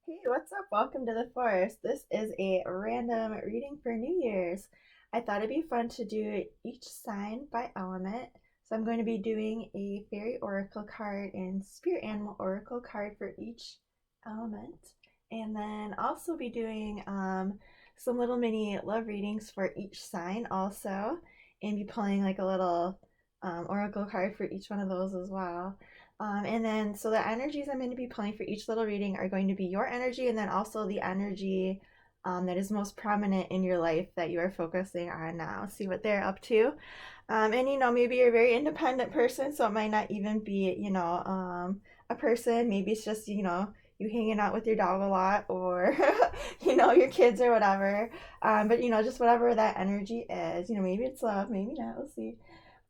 Hey, what's up? Welcome to the forest. This is a random reading for New Year's. I thought it'd be fun to do each sign by element. So I'm going to be doing a fairy oracle card and spirit animal oracle card for each element. And then also be doing some little mini love readings for each sign also. And be pulling like a little oracle card for each one of those as well. And then, so the energies I'm going to be pulling for each little reading are going to be your energy, and then also the energy that is most prominent in your life that you are focusing on now. See what they're up to. And maybe you're a very independent person, so it might not even be, a person. Maybe it's just, you hanging out with your dog a lot, or, your kids or whatever. But, just whatever that energy is, maybe it's love, maybe not, we'll see.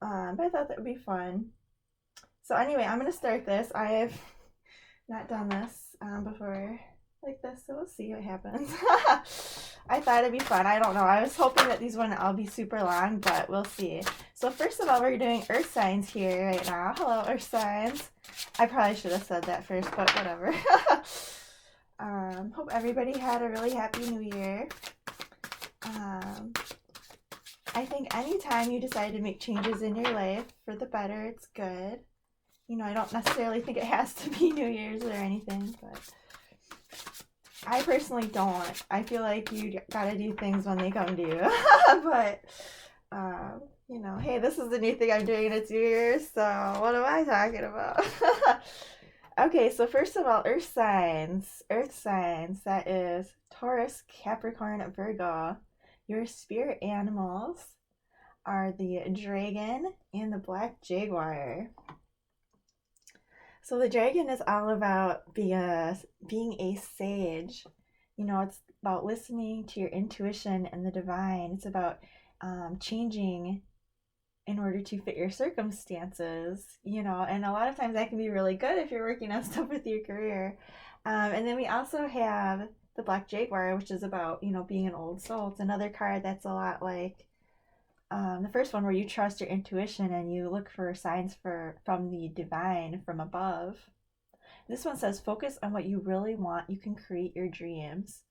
But I thought that would be fun. So anyway, I'm gonna start this. I have not done this before like this, so we'll see what happens. I thought it'd be fun. I don't know. I was hoping that these wouldn't all be super long, but we'll see. So first of all, we're doing earth signs here right now. Hello, earth signs. I probably should have said that first, but whatever. Hope everybody had a really happy new year. I think anytime you decide to make changes in your life for the better, it's good. I don't necessarily think it has to be New Year's or anything, but I personally don't. I feel like you gotta do things when they come to you. But, hey, this is the new thing I'm doing and it's New Year's, so what am I talking about? Okay, so first of all, earth signs. Earth signs, that is Taurus, Capricorn, Virgo. Your spirit animals are the dragon and the black jaguar. So the dragon is all about being a sage. It's about listening to your intuition and the divine. It's about changing in order to fit your circumstances, and a lot of times that can be really good if you're working on stuff with your career. And then we also have the Black Jaguar, which is about, being an old soul. It's another card that's a lot like the first one, where you trust your intuition and you look for signs from the divine from above. This one says, focus on what you really want. You can create your dreams.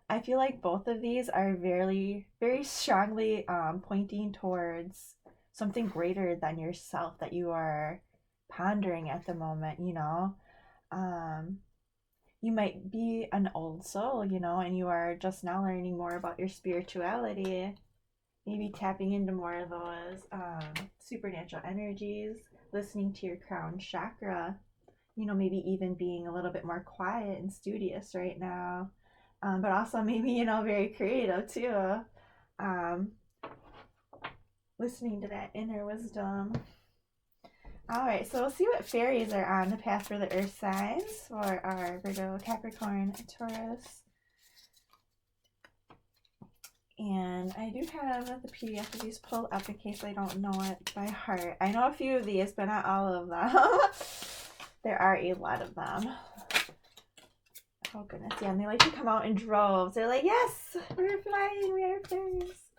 I feel like both of these are very, very strongly pointing towards something greater than yourself that you are pondering at the moment, You might be an old soul, and you are just now learning more about your spirituality. Maybe tapping into more of those supernatural energies, listening to your crown chakra, maybe even being a little bit more quiet and studious right now. But also maybe, very creative too. Um, Listening to that inner wisdom. All right, so we'll see what fairies are on the path for the earth signs for our Virgo, Capricorn, Taurus. And I do have the PDF of these pulled up in case I don't know it by heart. I know a few of these, but not all of them. There are a lot of them. Oh goodness, yeah, and they like to come out in droves. They're like, yes, we're flying, we are fairies.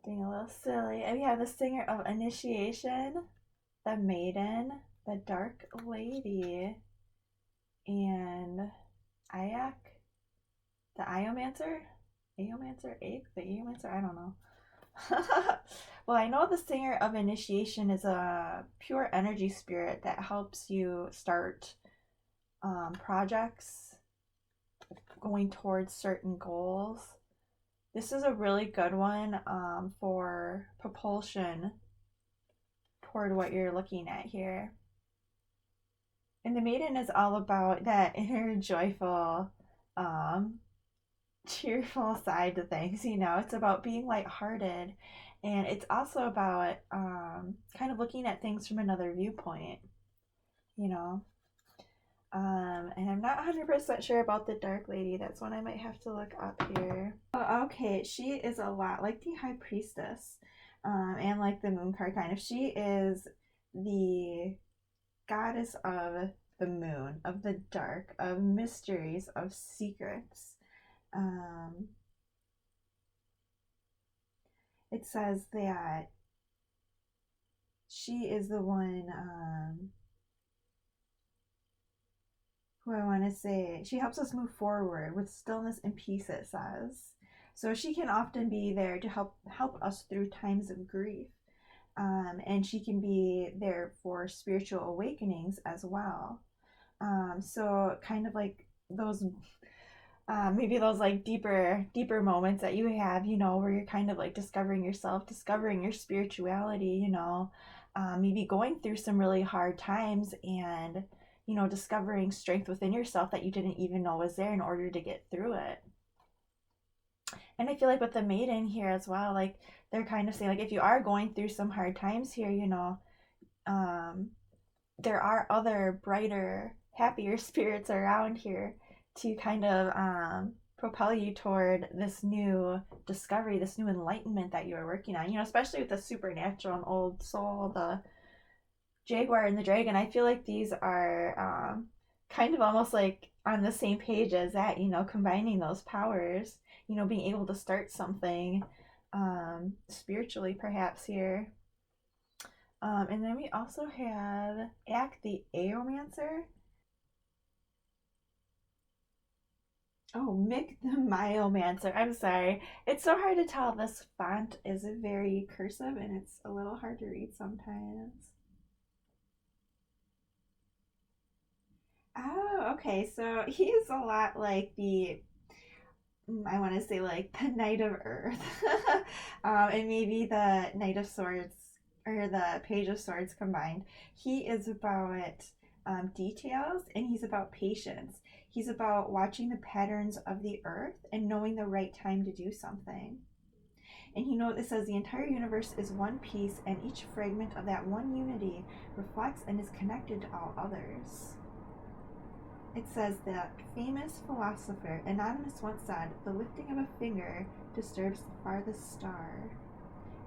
Being a little silly. And we have the singer of initiation, the maiden, the dark lady, and Ayak, the Iomancer? The Eomancer? I don't know. Well, I know the singer of initiation is a pure energy spirit that helps you start projects going towards certain goals. This is a really good one for propulsion toward what you're looking at here. And the maiden is all about that inner joyful, cheerful side to things. It's about being lighthearted, and it's also about kind of looking at things from another viewpoint. you know and I'm not 100% sure about the dark lady. That's one I might have to look up here. Oh, okay, she is a lot like the high priestess, and like the moon card kind of. She is the goddess of the moon, of the dark, of mysteries, of secrets. It says that she is the one what I want to say, she helps us move forward with stillness and peace, it says. So she can often be there to help us through times of grief. And she can be there for spiritual awakenings as well. So kind of like those maybe those like deeper moments that you have, you know, where you're kind of like discovering yourself, discovering your spirituality, you know, maybe going through some really hard times and, you know, discovering strength within yourself that you didn't even know was there in order to get through it. And I feel like with the maiden here as well, like they're kind of saying, like, if you are going through some hard times here, you know, there are other brighter, happier spirits around here to kind of propel you toward this new discovery, this new enlightenment that you are working on. You know, especially with the supernatural and old soul, the jaguar and the dragon. I feel like these are kind of almost like on the same page as that, you know, combining those powers, you know, being able to start something spiritually perhaps here. And then we also have Ak the Aeromancer. Oh, Mick the Myomancer. I'm sorry. It's so hard to tell. This font is very cursive and it's a little hard to read sometimes. Oh, okay. So he's a lot like I want to say like the Knight of Earth. And maybe the Knight of Swords or the Page of Swords combined. He is about details and he's about patience. He's about watching the patterns of the earth and knowing the right time to do something. And you know, it says the entire universe is one piece and each fragment of that one unity reflects and is connected to all others. It says that famous philosopher Anonymous once said, the lifting of a finger disturbs the farthest star.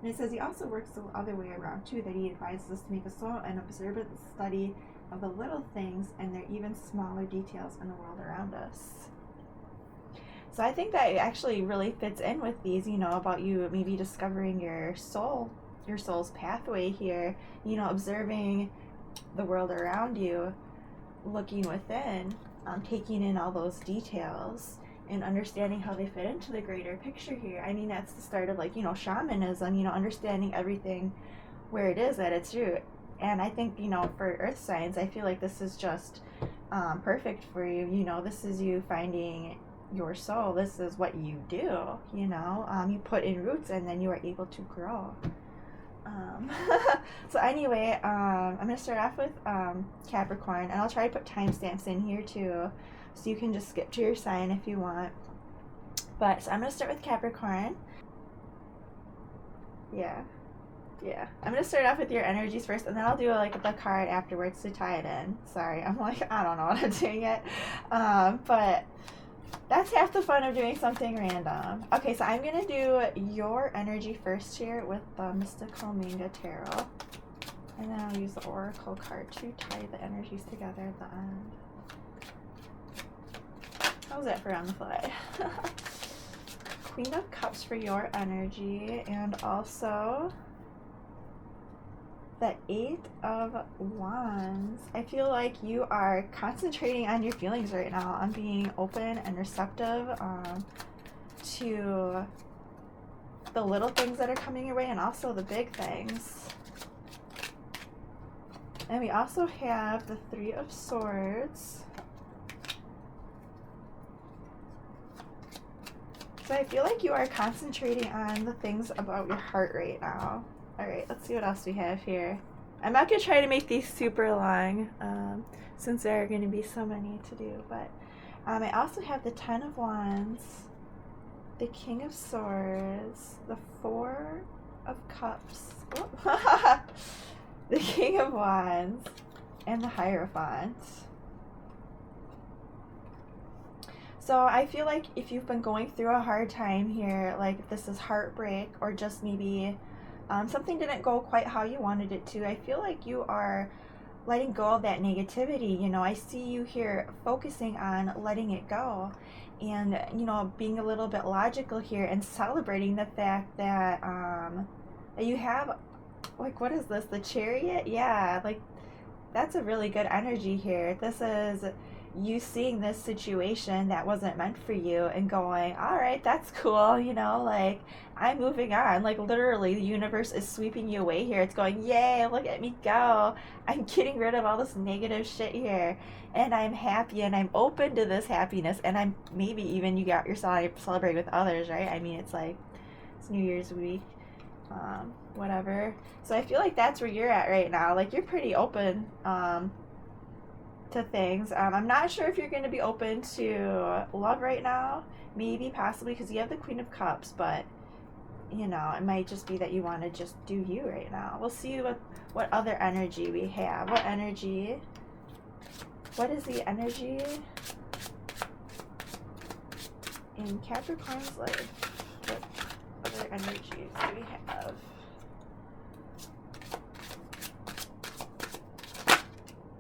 And it says he also works the other way around too, that he advises us to make a slow and observant study of the little things and their even smaller details in the world around us. So I think that it actually really fits in with these, you know, about you maybe discovering your soul's pathway here, you know, observing the world around you, looking within, taking in all those details and understanding how they fit into the greater picture here. I mean, that's the start of, like, you know, shamanism, you know, understanding everything where it is at its root. And I think, you know, for earth signs, I feel like this is just perfect for you. You know, this is you finding your soul. This is what you do, you know. You put in roots and then you are able to grow. So anyway, I'm going to start off with Capricorn, and I'll try to put timestamps in here too, so you can just skip to your sign if you want. But so I'm going to start with Capricorn. Yeah. I'm going to start off with your energies first, and then I'll do like the card afterwards to tie it in. Sorry, I'm like, I don't know what I'm doing yet. But that's half the fun of doing something random. Okay, so I'm going to do your energy first here with the Mystical Manga Tarot. And then I'll use the Oracle card to tie the energies together at the end. How's that for on the fly? Queen of Cups for your energy, and also the Eight of Wands. I feel like you are concentrating on your feelings right now, on being open and receptive to the little things that are coming your way and also the big things. And we also have the Three of Swords. So I feel like you are concentrating on the things about your heart right now. Alright, let's see what else we have here. I'm not going to try to make these super long, since there are going to be so many to do. But I also have the Ten of Wands, the King of Swords, the Four of Cups, the King of Wands, and the Hierophant. So I feel like if you've been going through a hard time here, like if this is heartbreak or just maybe something didn't go quite how you wanted it to, I feel like you are letting go of that negativity. You know, I see you here focusing on letting it go and, you know, being a little bit logical here and celebrating the fact that that you have, like, what is this, the Chariot? Yeah, like, that's a really good energy here. This is you seeing this situation that wasn't meant for you and going, all right, that's cool, you know, like I'm moving on. Like literally, the universe is sweeping you away here. It's going, yay, look at me go. I'm getting rid of all this negative shit here. And I'm happy and I'm open to this happiness. And I'm maybe even you got your celebrate with others, right? I mean, it's like, it's New Year's week, whatever. So I feel like that's where you're at right now. Like you're pretty open, to things. I'm not sure if you're going to be open to love right now. Maybe, possibly, because you have the Queen of Cups, but you know, it might just be that you want to just do you right now. We'll see what other energy we have. What energy? What is the energy in Capricorn's life? What other energies do we have?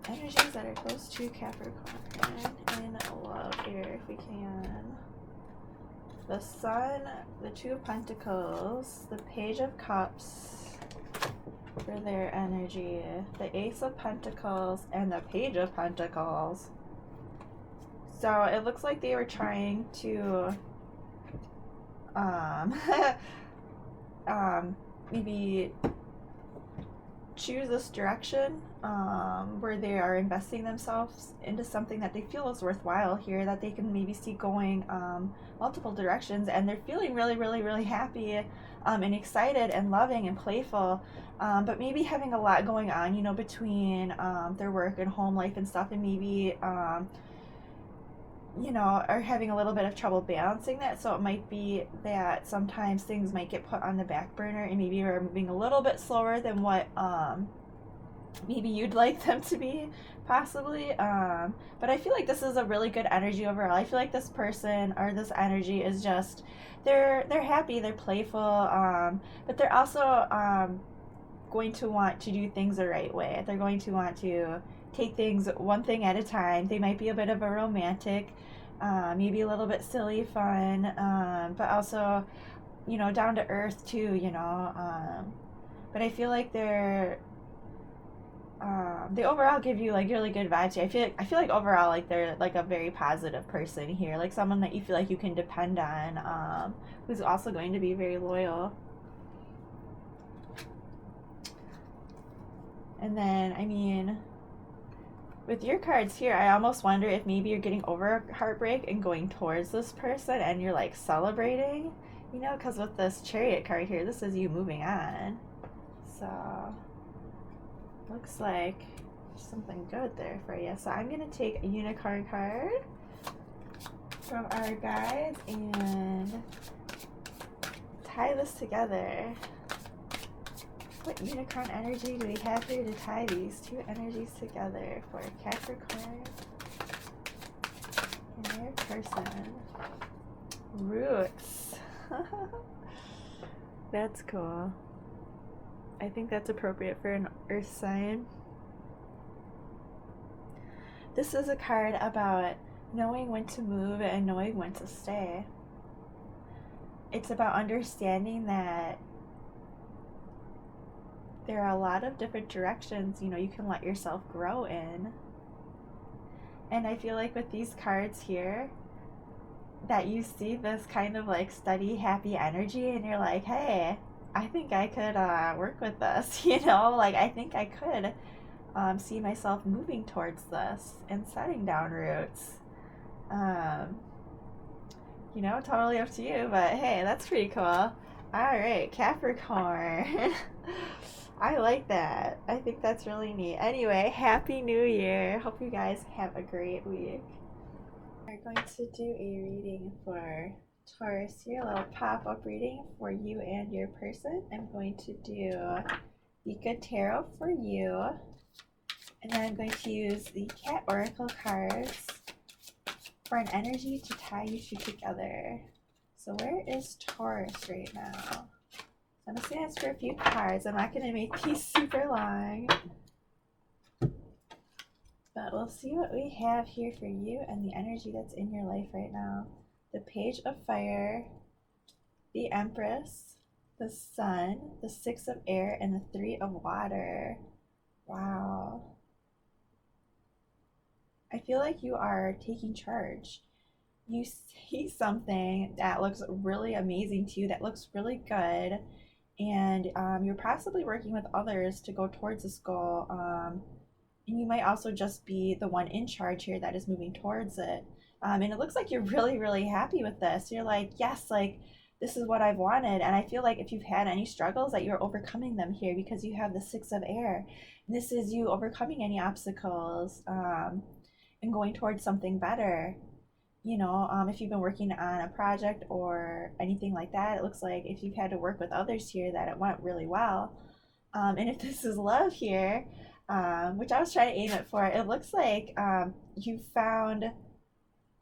Energies that are close to Capricorn in love here, if we can. The Sun, the Two of Pentacles, the Page of Cups for their energy, the Ace of Pentacles, and the Page of Pentacles. So it looks like they were trying to maybe choose this direction where they are investing themselves into something that they feel is worthwhile here, that they can maybe see going multiple directions, and they're feeling really, really, really happy and excited and loving and playful, but maybe having a lot going on, you know, between their work and home life and stuff, and maybe you know, are having a little bit of trouble balancing that. So it might be that sometimes things might get put on the back burner and maybe are moving a little bit slower than what maybe you'd like them to be, possibly. But I feel like this is a really good energy overall. I feel like this person or this energy is just, they're happy, they're playful, but they're also going to want to do things the right way. They're going to want to take things one thing at a time. They might be a bit of a romantic, maybe a little bit silly, fun, but also, you know, down to earth too, you know. But I feel like they overall give you like really good vibes here. I feel like overall like they're like a very positive person here, like someone that you feel like you can depend on, who's also going to be very loyal. And then, I mean, with your cards here, I almost wonder if maybe you're getting over heartbreak and going towards this person and you're like celebrating, you know, because with this Chariot card here, this is you moving on. So, looks like something good there for you. So I'm going to take a Unicorn card from our guides and tie this together. What unicorn energy do we have here to tie these two energies together for Capricorn and their person? Roots. That's cool. I think that's appropriate for an earth sign. This is a card about knowing when to move and knowing when to stay. It's about understanding that there are a lot of different directions, you know, you can let yourself grow in. And I feel like with these cards here, that you see this kind of like steady, happy energy, and you're like, hey, I think I could work with this, you know, like I think I could see myself moving towards this and setting down roots. You know, totally up to you, but hey, that's pretty cool. All right, Capricorn. I like that. I think that's really neat. Anyway, Happy New Year. Hope you guys have a great week. We're going to do a reading for Taurus here, a little pop-up reading for you and your person. I'm going to do the Good Tarot for you, and then I'm going to use the Cat Oracle cards for an energy to tie you two together. So where is Taurus right now? I'm just going to ask for a few cards. I'm not going to make these super long, but we'll see what we have here for you and the energy that's in your life right now. The Page of Fire, the Empress, the Sun, the Six of Air, and the Three of Water. Wow. I feel like you are taking charge. You see something that looks really amazing to you, that looks really good, and you're possibly working with others to go towards this goal. And you might also just be the one in charge here that is moving towards it. And it looks like you're really, really happy with this. You're like, yes, like this is what I've wanted. And I feel like if you've had any struggles, that you're overcoming them here because you have the Six of Air. This is you overcoming any obstacles and going towards something better. If you've been working on a project or anything like that, it looks like if you've had to work with others here, that it went really well. And if this is love here, which I was trying to aim it for, it looks like you found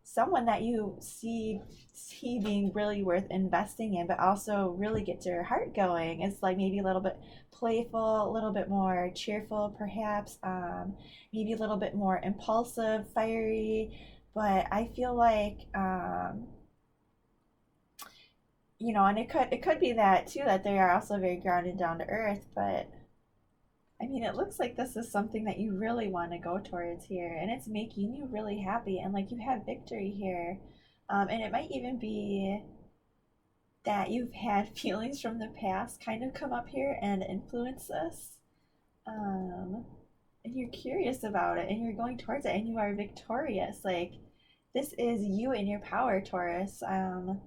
someone that you see being really worth investing in, but also really gets your heart going. It's like maybe a little bit playful, a little bit more cheerful, perhaps, maybe a little bit more impulsive, fiery. But I feel like and it could be that too, that they are also very grounded down to earth. But I mean, it looks like this is something that you really want to go towards here, and it's making you really happy, and like you have victory here. And it might even be that you've had feelings from the past kind of come up here and influence this. Um, and you're curious about it, and you're going towards it, and you are victorious. Like, this is you in your power, Taurus. And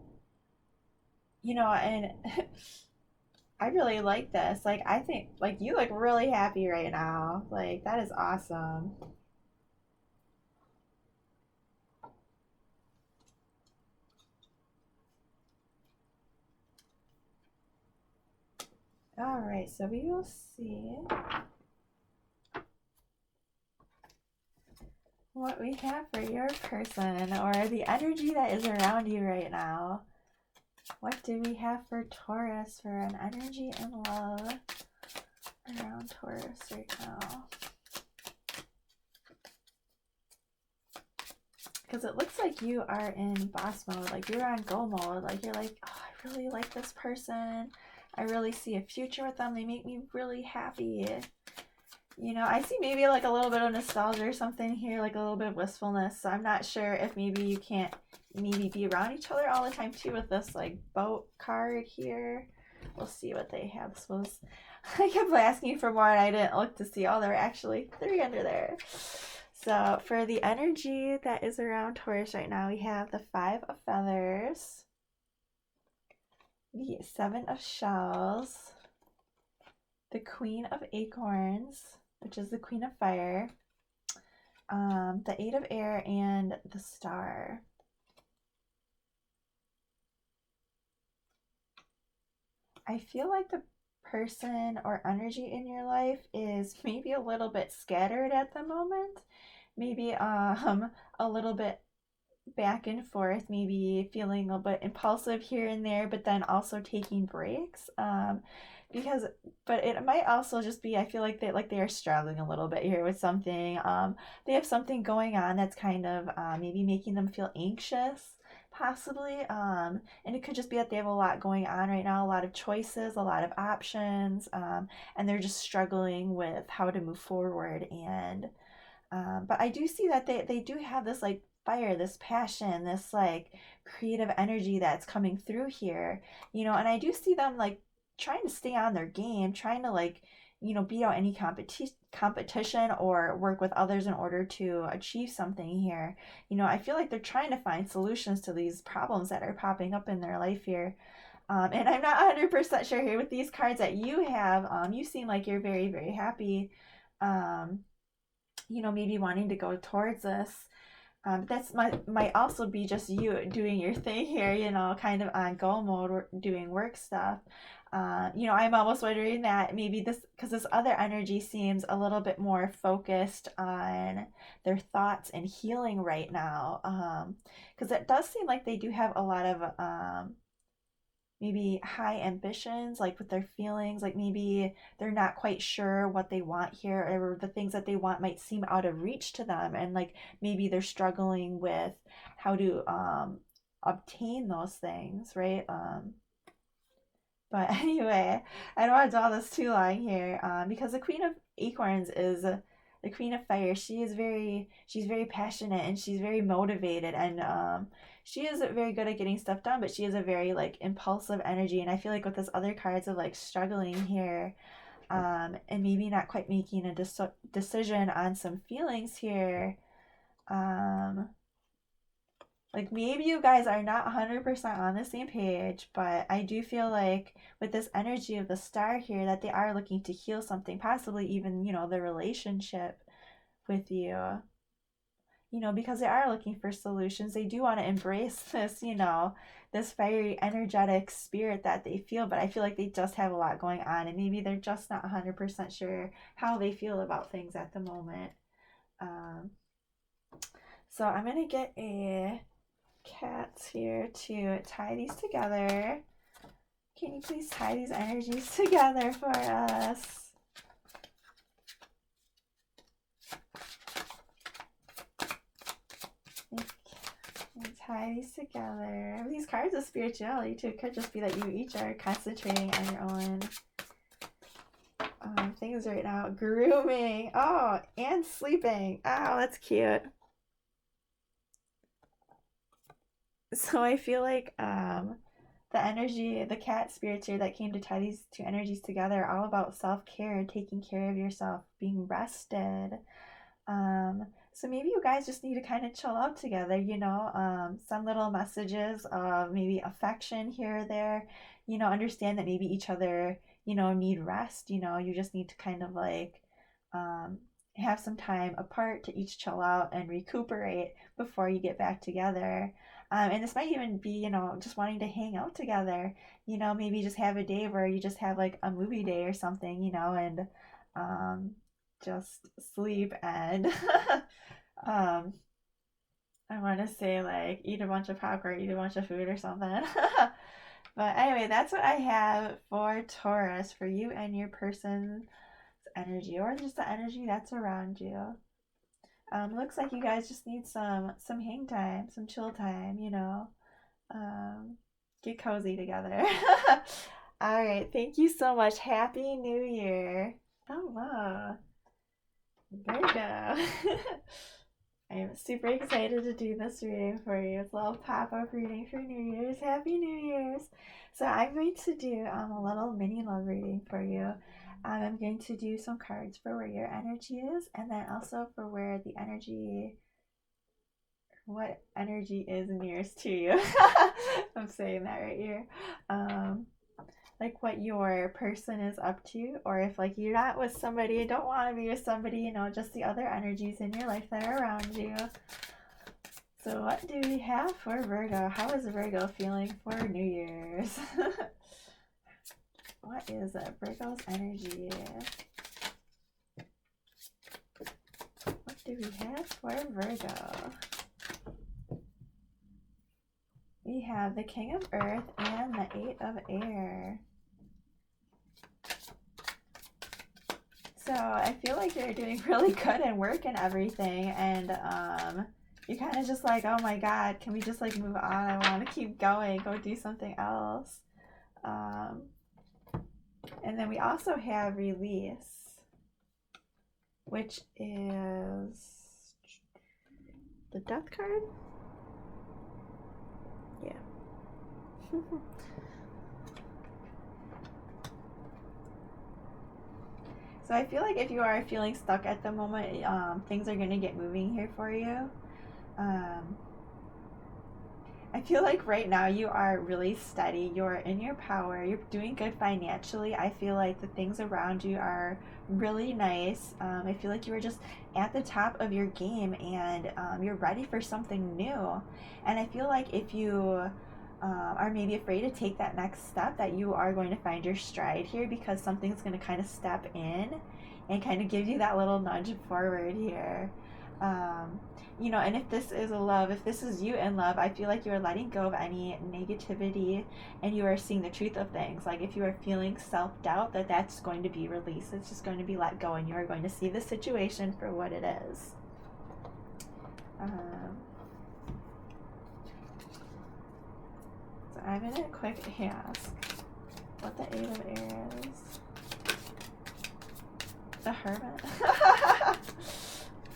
I really like this. Like, I think, like, you look really happy right now. Like, that is awesome. All right, so we will see what we have for your person, or the energy that is around you right now. What do we have for Taurus for an energy and love around Taurus right now? Because it looks like you are in boss mode, like you're on go mode, like you're like, oh, I really like this person. I really see a future with them. They make me really happy. I see maybe like a little bit of nostalgia or something here, like a little bit of wistfulness. So I'm not sure if maybe you can't maybe be around each other all the time too with this like boat card here. We'll see what they have. This was, I kept asking for more and I didn't look to see. Oh, there were actually 3 under there. So for the energy that is around Taurus right now, we have the 5 of Feathers, the 7 of Shells, the Queen of Acorns, which is the Queen of Fire, the 8 of Air, and the Star. I feel like the person or energy in your life is maybe a little bit scattered at the moment. Maybe a little bit back and forth, maybe feeling a little bit impulsive here and there, but then also taking breaks. But it might also just be, I feel like they are struggling a little bit here with something. They have something going on that's kind of maybe making them feel anxious, possibly. And it could just be that they have a lot going on right now, a lot of choices, a lot of options, and they're just struggling with how to move forward. And but I do see that they do have this like fire, this passion, this like creative energy that's coming through here, and I do see them like trying to stay on their game, trying to like, beat out any competition or work with others in order to achieve something here. I feel like they're trying to find solutions to these problems that are popping up in their life here. And I'm not 100% sure here with these cards that you have. You seem like you're very, very happy. Um, maybe wanting to go towards this. That's might also be just you doing your thing here, kind of on go mode or doing work stuff. I'm almost wondering that maybe because this other energy seems a little bit more focused on their thoughts and healing right now. Because it does seem like they do have a lot of maybe high ambitions, like with their feelings, like maybe they're not quite sure what they want here, or the things that they want might seem out of reach to them, and like maybe they're struggling with how to obtain those things, right? But anyway, I don't want to dwell this too long here, because the Queen of Acorns is the Queen of Fire, she's very passionate, and she's very motivated, and she is very good at getting stuff done, but she is a very like impulsive energy. And I feel like with this other cards of like struggling here, and maybe not quite making a decision on some feelings here, like maybe you guys are not 100% on the same page, but I do feel like with this energy of the star here that they are looking to heal something, possibly even, the relationship with you, because they are looking for solutions. They do want to embrace this, this fiery, energetic spirit that they feel, but I feel like they just have a lot going on, and maybe they're just not 100% sure how they feel about things at the moment. So I'm going to get a cats here to tie these together. Can you please tie these energies together for us? And tie these together. These cards of spirituality too. It could just be that you each are concentrating on your own things right now. Grooming. Oh, and sleeping. Oh, that's cute. So I feel like the energy, the cat spirits here that came to tie these two energies together are all about self-care, taking care of yourself, being rested. So maybe you guys just need to kind of chill out together, some little messages of maybe affection here or there, understand that maybe each other, need rest, you just need to kind of like have some time apart to each chill out and recuperate before you get back together. And this might even be, just wanting to hang out together, maybe just have a day where you just have like a movie day or something, and just sleep and I want to say like eat a bunch of popcorn, eat a bunch of food or something. But anyway, that's what I have for Taurus, for you and your person's energy, or just the energy that's around you. Looks like you guys just need some hang time, some chill time, get cozy together. All right, thank you so much. Happy New Year. Oh, wow. Virgo. I am super excited to do this reading for you. It's a little pop-up reading for New Year's. Happy New Year's. So I'm going to do a little mini love reading for you. I'm going to do some cards for where your energy is, and then also for where the energy, what energy is nearest to you. I'm saying that right here. Like what your person is up to, or if like you're not with somebody, don't want to be with somebody, just the other energies in your life that are around you. So what do we have for Virgo? How is Virgo feeling for New Year's? What is Virgo's energy? What do we have for Virgo? We have the King of Earth and the Eight of Air. So I feel like you're doing really good in work and everything, and you're kind of just like, oh my God, can we just like move on? I want to keep going, go do something else. And then we also have Release, which is the Death card. Yeah. So I feel like if you are feeling stuck at the moment, things are going to get moving here for you. I feel like right now you are really steady. You're in your power. You're doing good financially. I feel like the things around you are really nice. I feel like you are just at the top of your game, and you're ready for something new. And I feel like if you are maybe afraid to take that next step, that you are going to find your stride here, because something's going to kind of step in and kind of give you that little nudge forward here. And if this is a love, if this is you in love, I feel like you are letting go of any negativity, and you are seeing the truth of things. Like if you are feeling self-doubt, that's going to be released. It's just going to be let go, and you are going to see the situation for what it is. So I'm going to quick ask what the Eight of Air is. The Hermit.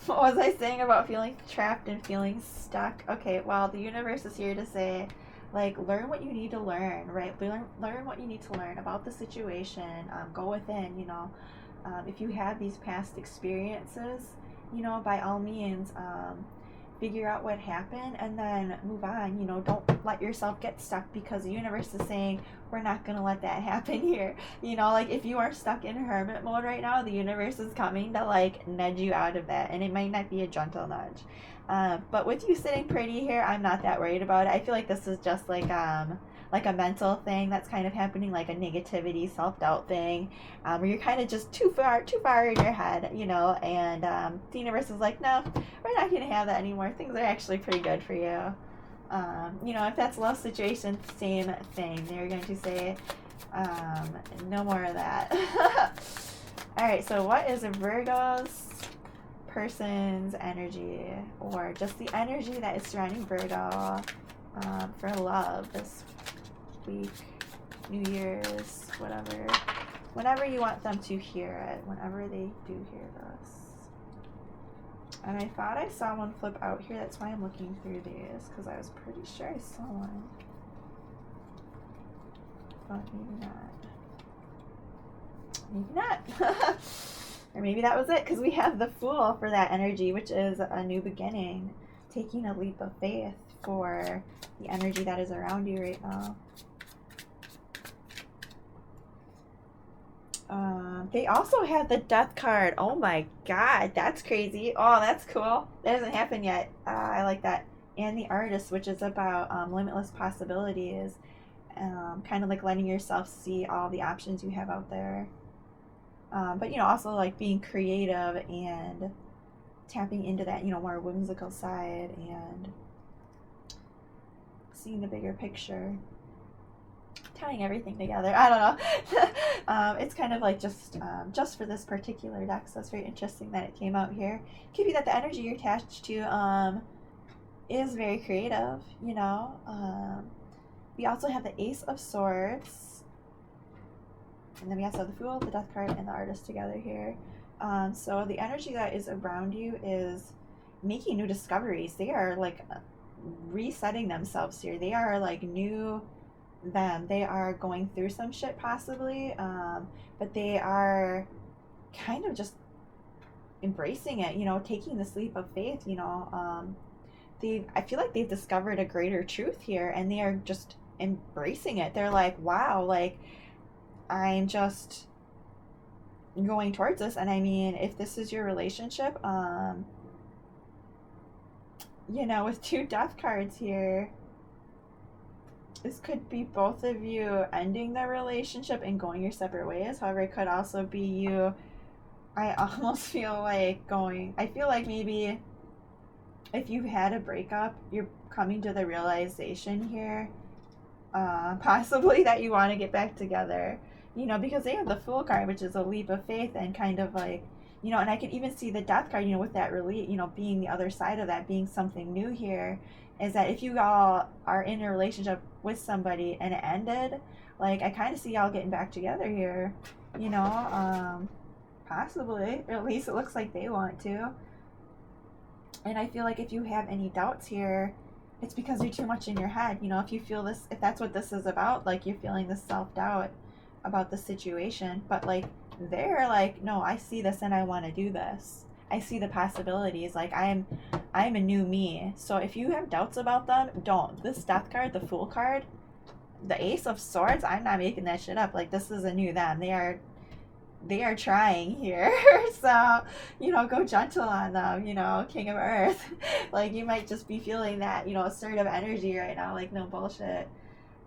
What was I saying about feeling trapped and feeling stuck? Okay, well, the universe is here to say, like, learn what you need to learn, right? Learn what you need to learn about the situation. Go within, you know. If you have these past experiences, you know, by all means, figure out what happened and then move on. You know, don't let yourself get stuck, because the universe is saying we're not going to let that happen here. You know, like, if you are stuck in hermit mode right now, the universe is coming to like nudge you out of that, and it might not be a gentle nudge. But with you sitting pretty here, I'm not that worried about it. I feel like this is just like a mental thing that's kind of happening, like a negativity, self-doubt thing, where you're kind of just too far in your head, you know, and the universe is like, no, we're not going to have that anymore. Things are actually pretty good for you. You know, if that's a love situation, same thing. They're going to say, no more of that. All right, so what is a Virgo's person's energy, or just the energy that is surrounding Virgo for love this week, New Year's, whenever you want them to hear it, whenever they do hear this. And I thought I saw one flip out here, that's why I'm looking through these, because I was pretty sure I saw one, but maybe not. Or maybe that was it, because we have the Fool for that energy, which is a new beginning, taking a leap of faith for the energy that is around you right now. They also have the Death card. Oh my god, that's crazy. Oh, that's cool. That hasn't happened yet. I like that. And the Artist, which is about limitless possibilities. Kind of like letting yourself see all the options you have out there. But, you know, also like being creative and tapping into that, you know, more whimsical side and seeing the bigger picture. Tying everything together. I don't know. It's kind of like just for this particular deck, so it's very interesting that it came out here. It could be that the energy you're attached to is very creative, you know. We also have the Ace of Swords, and then we also have the Fool, the Death card, and the Artist together here. So the energy that is around you is making new discoveries. They are like resetting themselves here. They are like new them. They are going through some shit possibly, but they are kind of just embracing it, you know, taking this leap of faith, you know. I feel like they've discovered a greater truth here, and they are just embracing it. They're like, wow, like, I'm just going towards this. And I mean, if this is your relationship, you know, with two Death cards here, this could be both of you ending the relationship and going your separate ways. However, it could also be you, I almost feel like I feel like maybe if you've had a breakup, you're coming to the realization here, possibly that you want to get back together, you know, because they have the Fool card, which is a leap of faith, and kind of like, you know, and I can even see the Death card, you know, with that you know, being the other side of that, being something new here, is that if you all are in a relationship with somebody and it ended, like, I kind of see y'all getting back together here, you know, possibly, or at least it looks like they want to. And I feel like if you have any doubts here, it's because you're too much in your head, you know. If you feel this, if that's what this is about, like, you're feeling this self-doubt about the situation, but like, they're like, no, I see this and I want to do this. I see the possibilities. Like, I'm a new me. So if you have doubts about them, don't. This Death card, the Fool card, the Ace of Swords, I'm not making that shit up. Like, this is a new them. They are trying here. So, you know, go gentle on them, you know, King of Earth. Like, you might just be feeling that, you know, assertive energy right now, like, no bullshit.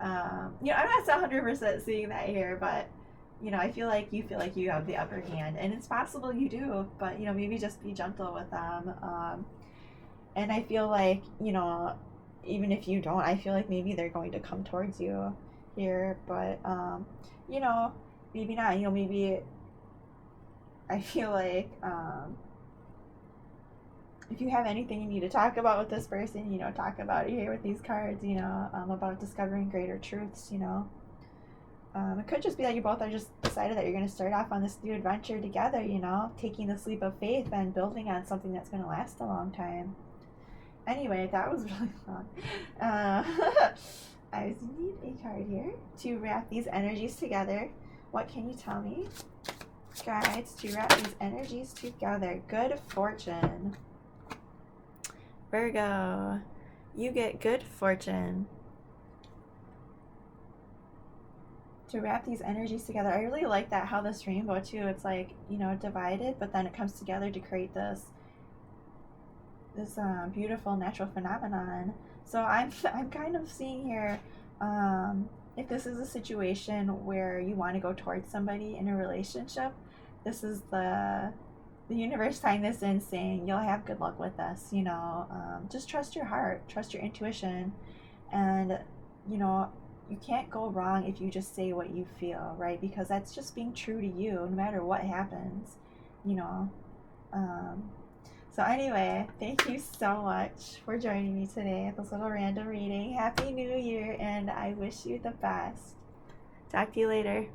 You know, I'm not 100% seeing that here, but, you know, I feel like you have the upper hand, and it's possible you do, but, you know, maybe just be gentle with them. And I feel like, you know, even if you don't, I feel like maybe they're going to come towards you here, but, you know, maybe not. You know, maybe I feel like, if you have anything you need to talk about with this person, you know, talk about it here with these cards, you know, about discovering greater truths, you know. It could just be that you both are just decided that you're going to start off on this new adventure together, you know, taking this leap of faith and building on something that's going to last a long time. Anyway, that was really fun. I need a card here to wrap these energies together. What can you tell me, guides, to wrap these energies together? Good fortune. Virgo, you get good fortune. To wrap these energies together. I really like that, how this rainbow too, it's like, you know, divided, but then it comes together to create this beautiful natural phenomenon. So I'm kind of seeing here, if this is a situation where you want to go towards somebody in a relationship, this is the universe tying this in, saying you'll have good luck with this, you know. Just trust your heart, trust your intuition, and you know, you can't go wrong if you just say what you feel, right? Because that's just being true to you no matter what happens, you know. So anyway, thank you so much for joining me today at this little random reading. Happy New Year, and I wish you the best. Talk to you later.